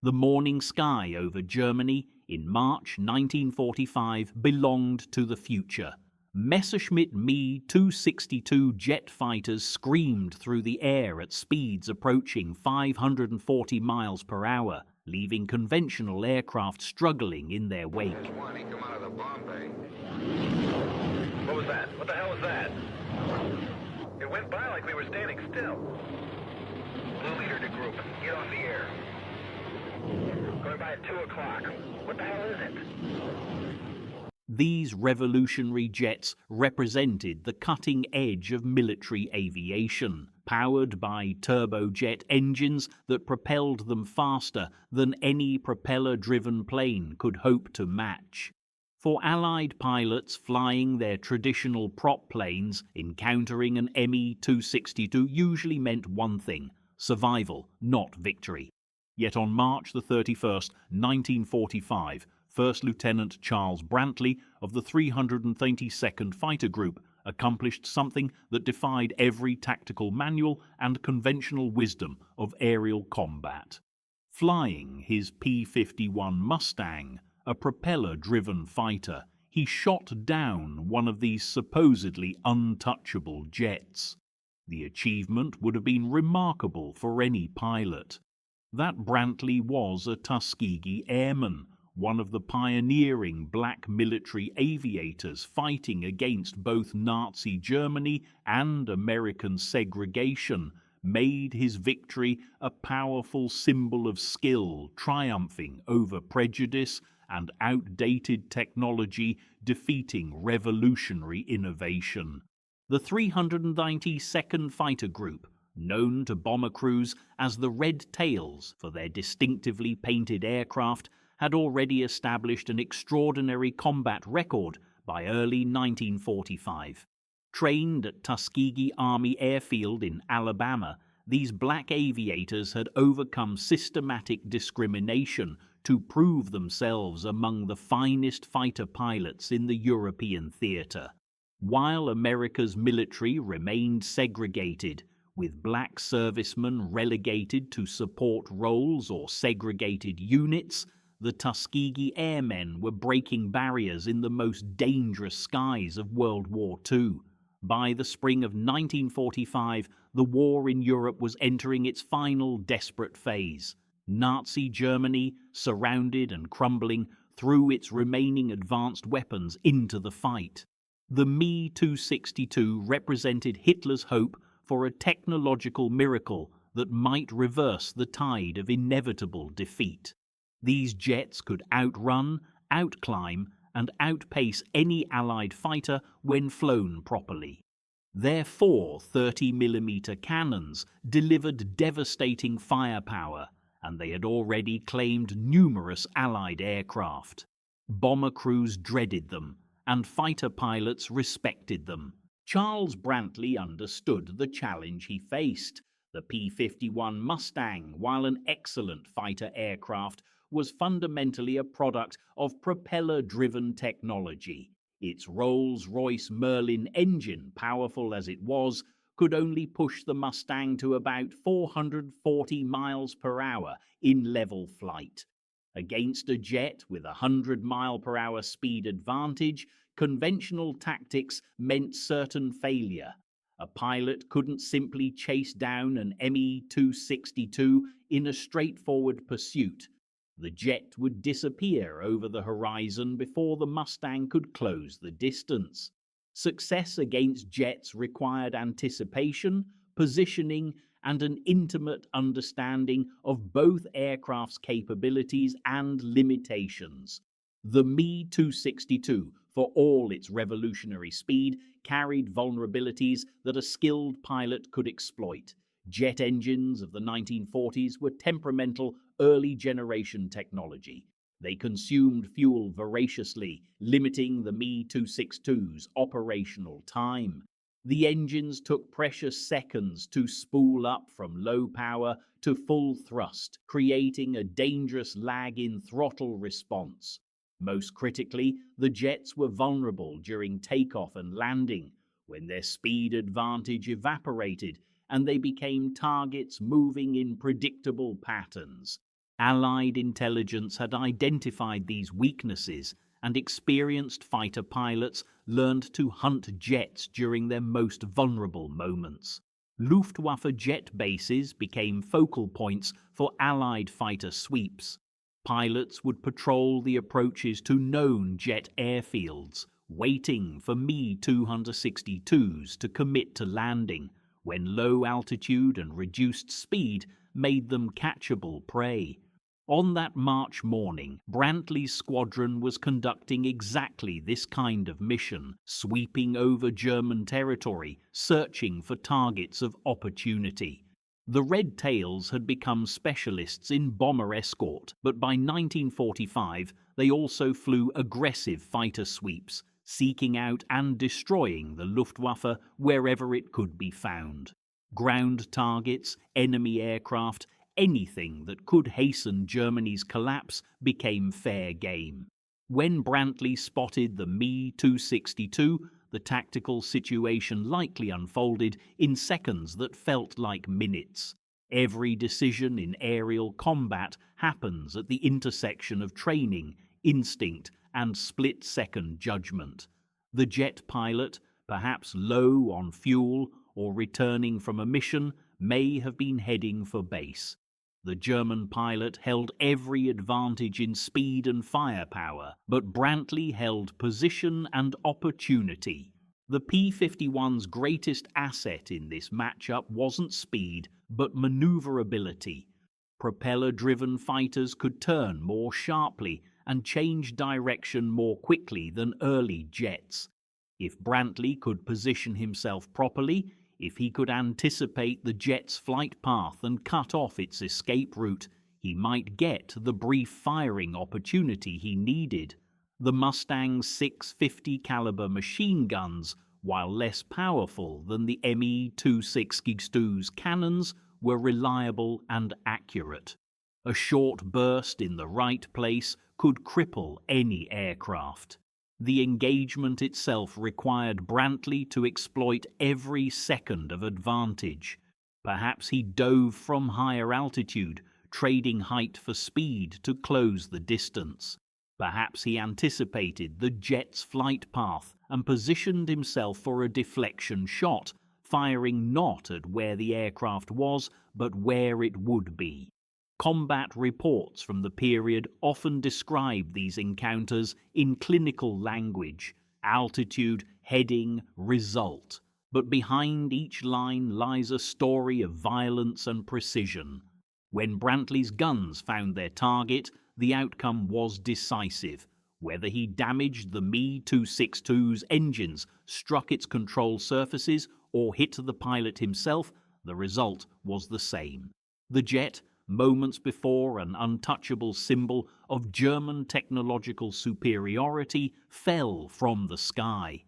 The morning sky over Germany in March 1945 belonged to the future. Messerschmitt Me-262 jet fighters screamed through the air at speeds approaching 540 miles per hour, leaving conventional aircraft struggling in their wake. There's one. He come out of the bomb bay. What was that? What the hell was that? It went by like we were standing still. Blue leader to group. Get on the air. Going by at 2 o'clock. What the hell is it? These revolutionary jets represented the cutting edge of military aviation, powered by turbojet engines that propelled them faster than any propeller-driven plane could hope to match. For Allied pilots flying their traditional prop planes, encountering an Me-262 usually meant one thing: survival, not victory. Yet on March the 31st, 1945, First Lieutenant Charles Brantley of the 332nd Fighter Group accomplished something that defied every tactical manual and conventional wisdom of aerial combat. Flying his P-51 Mustang, a propeller-driven fighter, he shot down one of these supposedly untouchable jets. The achievement would have been remarkable for any pilot. That Brantley was a Tuskegee Airman, one of the pioneering black military aviators fighting against both Nazi Germany and American segregation, made his victory a powerful symbol of skill triumphing over prejudice and outdated technology, defeating revolutionary innovation. The 392nd Fighter Group, known to bomber crews as the Red Tails for their distinctively painted aircraft, had already established an extraordinary combat record by early 1945. Trained at Tuskegee Army Airfield in Alabama, these black aviators had overcome systematic discrimination to prove themselves among the finest fighter pilots in the European theater. While America's military remained segregated, with black servicemen relegated to support roles or segregated units, the Tuskegee Airmen were breaking barriers in the most dangerous skies of World War II. By the spring of 1945, the war in Europe was entering its final desperate phase. Nazi Germany, surrounded and crumbling, threw its remaining advanced weapons into the fight. The Me-262 represented Hitler's hope for a technological miracle that might reverse the tide of inevitable defeat. These jets could outrun, outclimb, and outpace any Allied fighter when flown properly. Their 4 30mm cannons delivered devastating firepower, and they had already claimed numerous Allied aircraft. Bomber crews dreaded them, and fighter pilots respected them. Charles Brantley understood the challenge he faced. The P-51 Mustang, while an excellent fighter aircraft, was fundamentally a product of propeller-driven technology. Its Rolls-Royce Merlin engine, powerful as it was, could only push the Mustang to about 440 miles per hour in level flight. Against a jet with a 100-mile-per-hour speed advantage, conventional tactics meant certain failure. A pilot couldn't simply chase down an Me-262 in a straightforward pursuit. The jet would disappear over the horizon before the Mustang could close the distance. Success against jets required anticipation, positioning, and an intimate understanding of both aircraft's capabilities and limitations. The Me-262, for all its revolutionary speed, carried vulnerabilities that a skilled pilot could exploit. Jet engines of the 1940s were temperamental, early-generation technology. They consumed fuel voraciously, limiting the Me-262's operational time. The engines took precious seconds to spool up from low power to full thrust, creating a dangerous lag in throttle response. Most critically, the jets were vulnerable during takeoff and landing, when their speed advantage evaporated and they became targets moving in predictable patterns. Allied intelligence had identified these weaknesses, and experienced fighter pilots learned to hunt jets during their most vulnerable moments. Luftwaffe jet bases became focal points for Allied fighter sweeps. Pilots would patrol the approaches to known jet airfields, waiting for Me-262s to commit to landing, when low altitude and reduced speed made them catchable prey. On that March morning, Brantley's squadron was conducting exactly this kind of mission, sweeping over German territory, searching for targets of opportunity. The Red Tails had become specialists in bomber escort, but by 1945 they also flew aggressive fighter sweeps, seeking out and destroying the Luftwaffe wherever it could be found. Ground targets, enemy aircraft, anything that could hasten Germany's collapse became fair game. When Brantley spotted the Me-262, the tactical situation likely unfolded in seconds that felt like minutes. Every decision in aerial combat happens at the intersection of training, instinct, and split-second judgment. The jet pilot, perhaps low on fuel or returning from a mission, may have been heading for base. The German pilot held every advantage in speed and firepower, but Brantley held position and opportunity. The P-51's greatest asset in this matchup wasn't speed, but maneuverability. Propeller-driven fighters could turn more sharply and change direction more quickly than early jets. If Brantley could position himself properly, if he could anticipate the jet's flight path and cut off its escape route, he might get the brief firing opportunity he needed. The Mustang's 650 caliber machine guns, while less powerful than the Me-262's cannons, were reliable and accurate. A short burst in the right place could cripple any aircraft. The engagement itself required Brantley to exploit every second of advantage. Perhaps he dove from higher altitude, trading height for speed to close the distance. Perhaps he anticipated the jet's flight path and positioned himself for a deflection shot, firing not at where the aircraft was, but where it would be. Combat reports from the period often describe these encounters in clinical language: altitude, heading, result. But behind each line lies a story of violence and precision. When Brantley's guns found their target, the outcome was decisive. Whether he damaged the Me-262's engines, struck its control surfaces, or hit the pilot himself, the result was the same. The jet, moments before an untouchable symbol of German technological superiority, fell from the sky.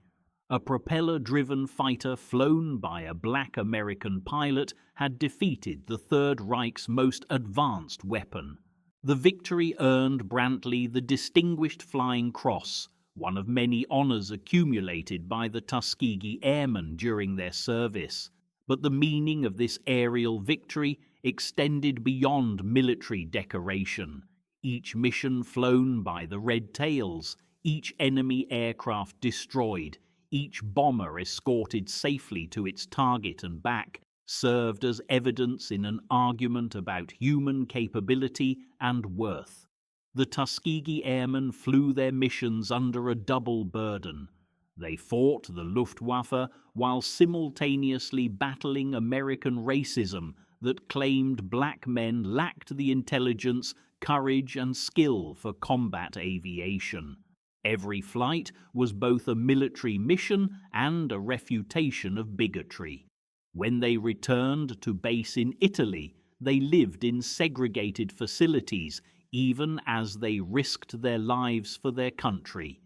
A propeller-driven fighter flown by a black American pilot had defeated the Third Reich's most advanced weapon. The victory earned Brantley the Distinguished Flying Cross, one of many honors accumulated by the Tuskegee Airmen during their service. But the meaning of this aerial victory extended beyond military decoration. Each mission flown by the Red Tails, each enemy aircraft destroyed, each bomber escorted safely to its target and back, served as evidence in an argument about human capability and worth. The Tuskegee Airmen flew their missions under a double burden. They fought the Luftwaffe while simultaneously battling American racism that claimed black men lacked the intelligence, courage, and skill for combat aviation. Every flight was both a military mission and a refutation of bigotry. When they returned to base in Italy, they lived in segregated facilities, even as they risked their lives for their country.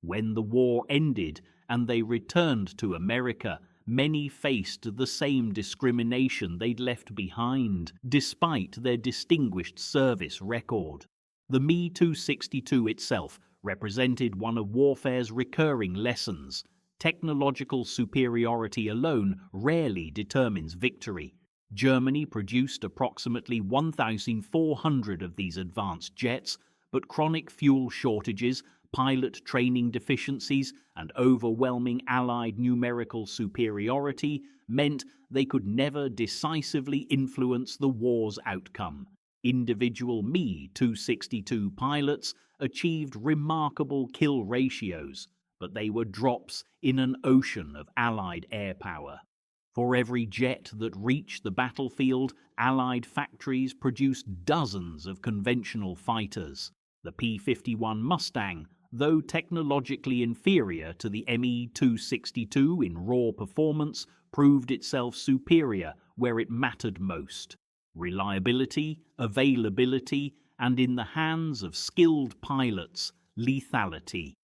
When the war ended and they returned to America, many faced the same discrimination they'd left behind, despite their distinguished service record. The Me-262 itself represented one of warfare's recurring lessons. Technological superiority alone rarely determines victory. Germany produced approximately 1,400 of these advanced jets, but chronic fuel shortages, pilot training deficiencies, and overwhelming Allied numerical superiority meant they could never decisively influence the war's outcome. Individual Me-262 pilots achieved remarkable kill ratios, but they were drops in an ocean of Allied air power. For every jet that reached the battlefield, Allied factories produced dozens of conventional fighters. The P-51 Mustang, though technologically inferior to the Me-262 in raw performance, proved itself superior where it mattered most: reliability, availability, and in the hands of skilled pilots, lethality.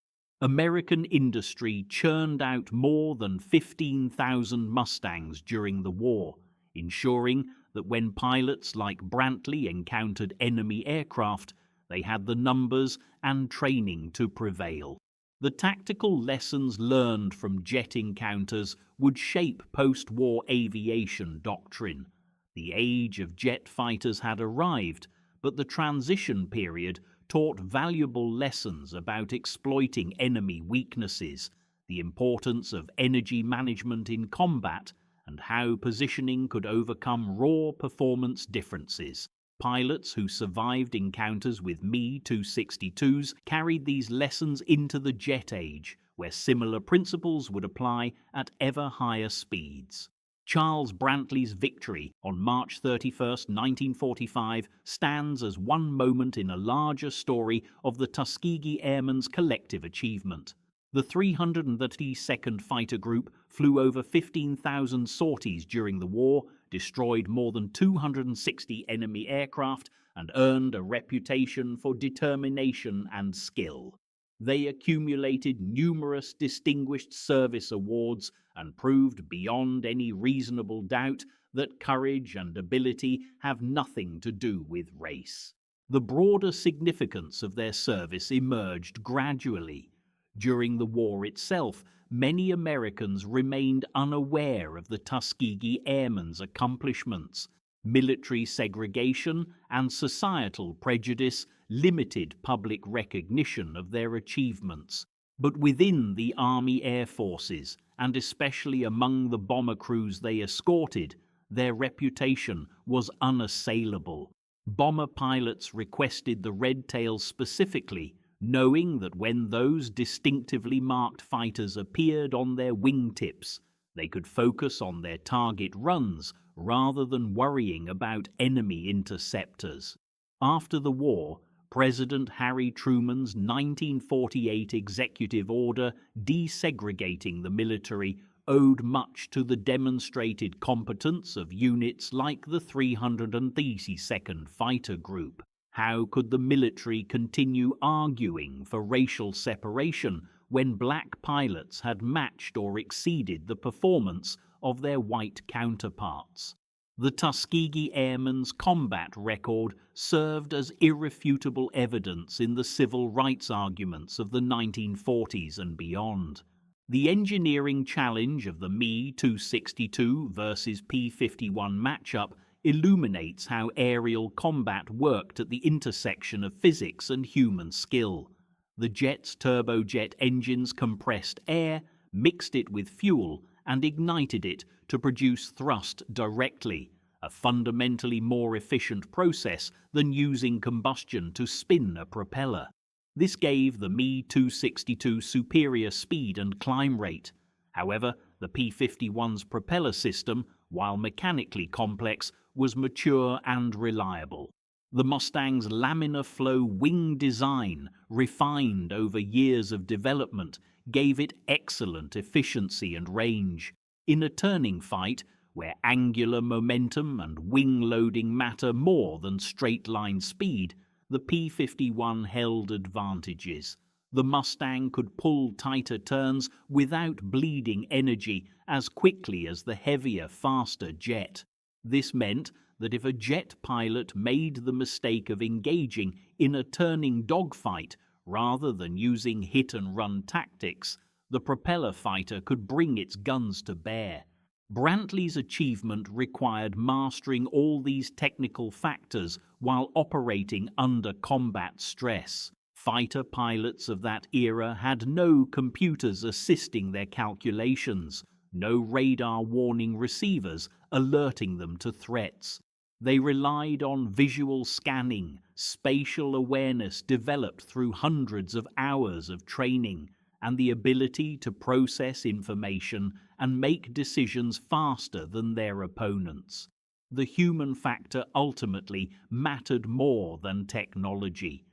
American industry churned out more than 15,000 Mustangs during the war, ensuring that when pilots like Brantley encountered enemy aircraft, they had the numbers and training to prevail. The tactical lessons learned from jet encounters would shape post-war aviation doctrine. The age of jet fighters had arrived, but the transition period taught valuable lessons about exploiting enemy weaknesses, the importance of energy management in combat, and how positioning could overcome raw performance differences. Pilots who survived encounters with Me-262s carried these lessons into the jet age, where similar principles would apply at ever higher speeds. Charles Brantley's victory on March 31, 1945, stands as one moment in a larger story of the Tuskegee Airmen's collective achievement. The 332nd Fighter Group flew over 15,000 sorties during the war, destroyed more than 260 enemy aircraft, and earned a reputation for determination and skill. They accumulated numerous distinguished service awards and proved beyond any reasonable doubt that courage and ability have nothing to do with race. The broader significance of their service emerged gradually. During the war itself, many Americans remained unaware of the Tuskegee Airmen's accomplishments. Military segregation and societal prejudice limited public recognition of their achievements. But within the Army Air Forces, and especially among the bomber crews they escorted, their reputation was unassailable. Bomber pilots requested the red tails specifically, knowing that when those distinctively marked fighters appeared on their wingtips, they could focus on their target runs rather than worrying about enemy interceptors. After the war, President Harry Truman's 1948 executive order desegregating the military owed much to the demonstrated competence of units like the 332nd Fighter Group. How could the military continue arguing for racial separation when black pilots had matched or exceeded the performance of their white counterparts? The Tuskegee Airmen's combat record served as irrefutable evidence in the civil rights arguments of the 1940s and beyond. The engineering challenge of the Me-262 versus P-51 matchup illuminates how aerial combat worked at the intersection of physics and human skill. The jet's turbojet engines compressed air, mixed it with fuel, and ignited it to produce thrust directly, a fundamentally more efficient process than using combustion to spin a propeller. This gave the Me-262 superior speed and climb rate. However, the P-51's propeller system, while mechanically complex, was mature and reliable. The Mustang's laminar flow wing design, refined over years of development, gave it excellent efficiency and range. In a turning fight, where angular momentum and wing loading matter more than straight-line speed, the P-51 held advantages. The Mustang could pull tighter turns without bleeding energy as quickly as the heavier, faster jet. This meant that if a jet pilot made the mistake of engaging in a turning dogfight rather than using hit-and-run tactics, the propeller fighter could bring its guns to bear. Brantley's achievement required mastering all these technical factors while operating under combat stress. Fighter pilots of that era had no computers assisting their calculations, no radar warning receivers alerting them to threats. They relied on visual scanning, spatial awareness developed through hundreds of hours of training, and the ability to process information and make decisions faster than their opponents. The human factor ultimately mattered more than technology.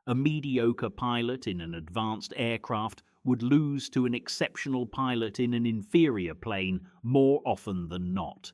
A mediocre pilot in an advanced aircraft would lose to an exceptional pilot in an inferior plane more often than not.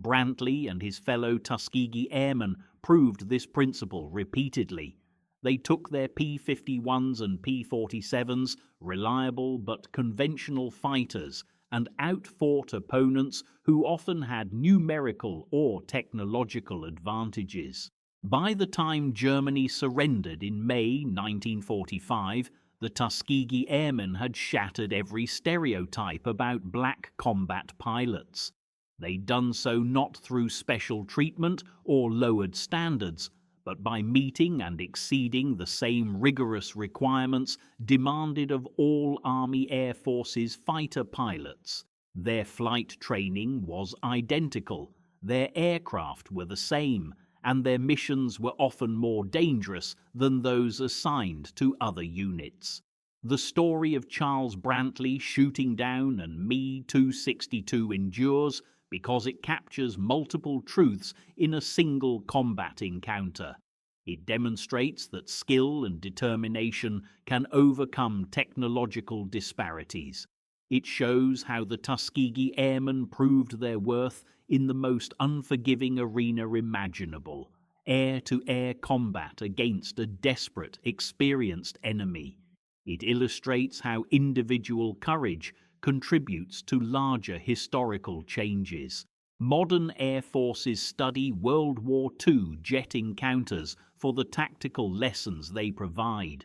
Brantley and his fellow Tuskegee Airmen proved this principle repeatedly. They took their P-51s and P-47s, reliable but conventional fighters, and outfought opponents who often had numerical or technological advantages. By the time Germany surrendered in May 1945, the Tuskegee Airmen had shattered every stereotype about black combat pilots. They'd done so not through special treatment or lowered standards, but by meeting and exceeding the same rigorous requirements demanded of all Army Air Force's fighter pilots. Their flight training was identical, their aircraft were the same, and their missions were often more dangerous than those assigned to other units. The story of Charles Brantley shooting down an Me-262 endures because it captures multiple truths in a single combat encounter. It demonstrates that skill and determination can overcome technological disparities. It shows how the Tuskegee Airmen proved their worth in the most unforgiving arena imaginable, air-to-air combat against a desperate, experienced enemy. It illustrates how individual courage contributes to larger historical changes. Modern air forces study World War II jet encounters for the tactical lessons they provide.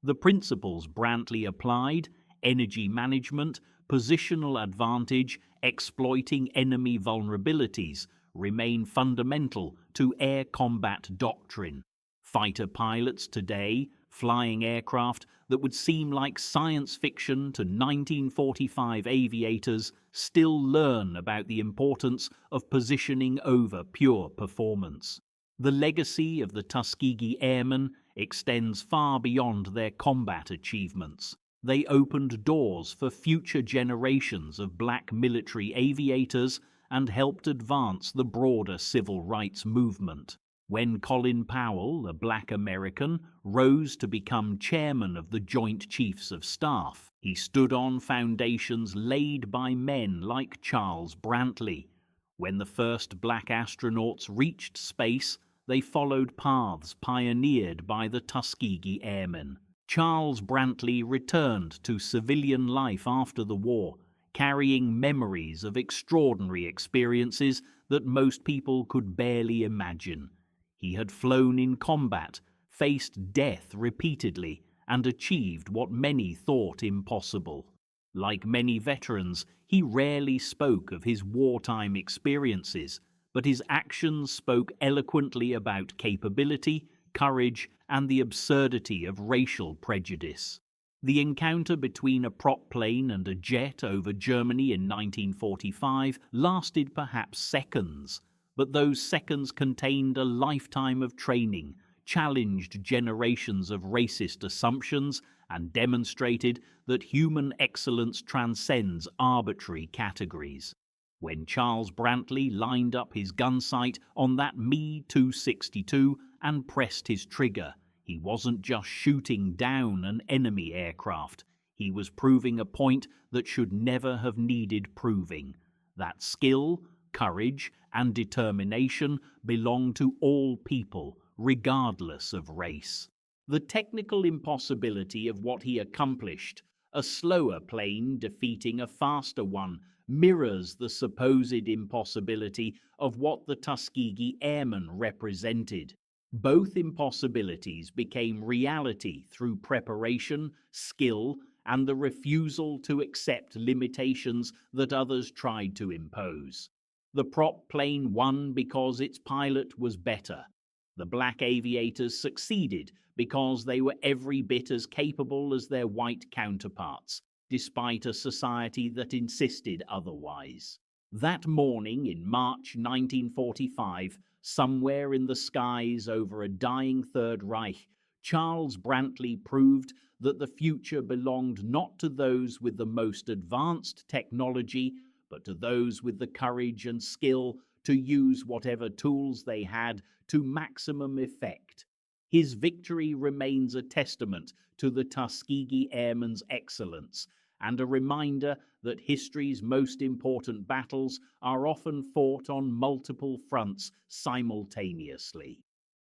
The principles Brantley applied, energy management, positional advantage, exploiting enemy vulnerabilities, remain fundamental to air combat doctrine. Fighter pilots today, flying aircraft that would seem like science fiction to 1945 aviators, still learn about the importance of positioning over pure performance. The legacy of the Tuskegee Airmen extends far beyond their combat achievements. They opened doors for future generations of black military aviators and helped advance the broader civil rights movement. When Colin Powell, a black American, rose to become chairman of the Joint Chiefs of Staff, he stood on foundations laid by men like Charles Brantley. When the first black astronauts reached space, they followed paths pioneered by the Tuskegee Airmen. Charles Brantley returned to civilian life after the war, carrying memories of extraordinary experiences that most people could barely imagine. He had flown in combat, faced death repeatedly, and achieved what many thought impossible. Like many veterans, he rarely spoke of his wartime experiences, but his actions spoke eloquently about capability, courage, and the absurdity of racial prejudice. The encounter between a prop plane and a jet over Germany in 1945 lasted perhaps seconds, but those seconds contained a lifetime of training, challenged generations of racist assumptions, and demonstrated that human excellence transcends arbitrary categories. When Charles Brantley lined up his gun sight on that Me-262 and pressed his trigger, he wasn't just shooting down an enemy aircraft. He was proving a point that should never have needed proving. That skill, courage, and determination belong to all people, regardless of race. The technical impossibility of what he accomplished, a slower plane defeating a faster one, mirrors the supposed impossibility of what the Tuskegee Airmen represented. Both impossibilities became reality through preparation, skill, and the refusal to accept limitations that others tried to impose. The prop plane won because its pilot was better. The black aviators succeeded because they were every bit as capable as their white counterparts, despite a society that insisted otherwise. That morning in March 1945, somewhere in the skies over a dying Third Reich, Charles Brantley proved that the future belonged not to those with the most advanced technology, but to those with the courage and skill to use whatever tools they had to maximum effect. His victory remains a testament to the Tuskegee Airmen's excellence and a reminder that history's most important battles are often fought on multiple fronts simultaneously.